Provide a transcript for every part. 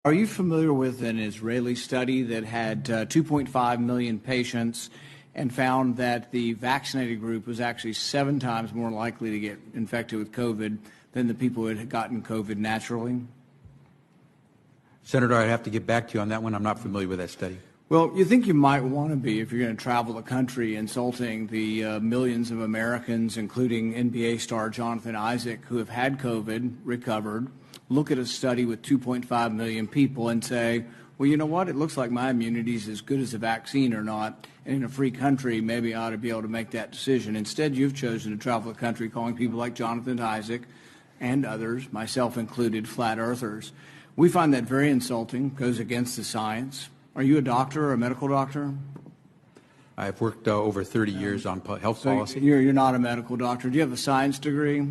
Are you familiar with an Israeli study that had 2.5 million patients and found that the vaccinated group was actually 7 times more likely to get infected with COVID than the people who had gotten COVID naturally? Senator, I'd have to get back to you on that one. I'm not familiar with that study. Well, you think you might want to be if you're going to travel the country insulting the millions of Americans, including NBA star Jonathan Isaac, who have had COVID, recovered, look at a study with 2.5 million people and say, well, you know what, it looks like my immunity is as good as a vaccine or not, and in a free country, maybe I ought to be able to make that decision. Instead, you've chosen to travel the country calling people like Jonathan Isaac and others, myself included, flat earthers. We find that very insulting, goes against the science. Are you a doctor or a medical doctor? I've worked over 30 years on health policy. You're not a medical doctor. Do you have a science degree?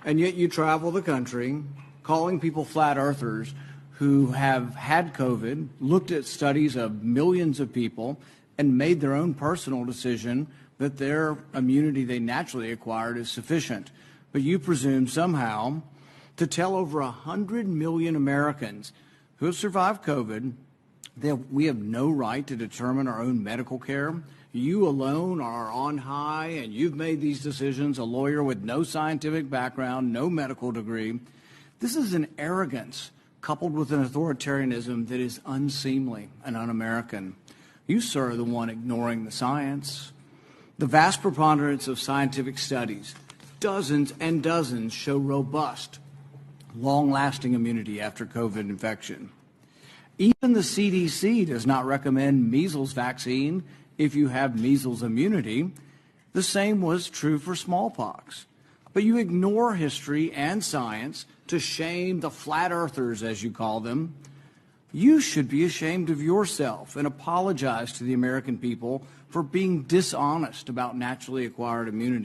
And yet you travel the country calling people flat earthers who have had COVID, looked at studies of millions of people, and made their own personal decision that their immunity they naturally acquired is sufficient. But you presume somehow to tell over 100 million Americans who have survived COVID that we have no right to determine our own medical care. You alone are on high, and you've made these decisions, a lawyer with no scientific background, no medical degree. This is an arrogance coupled with an authoritarianism that is unseemly and un-American. You, sir, are the one ignoring the science. The vast preponderance of scientific studies, dozens and dozens, show robust, long-lasting immunity after COVID infection. Even the CDC does not recommend measles vaccine if you have measles immunity. The same was true for smallpox. But you ignore history and science to shame the flat earthers, as you call them. You should be ashamed of yourself and apologize to the American people for being dishonest about naturally acquired immunity.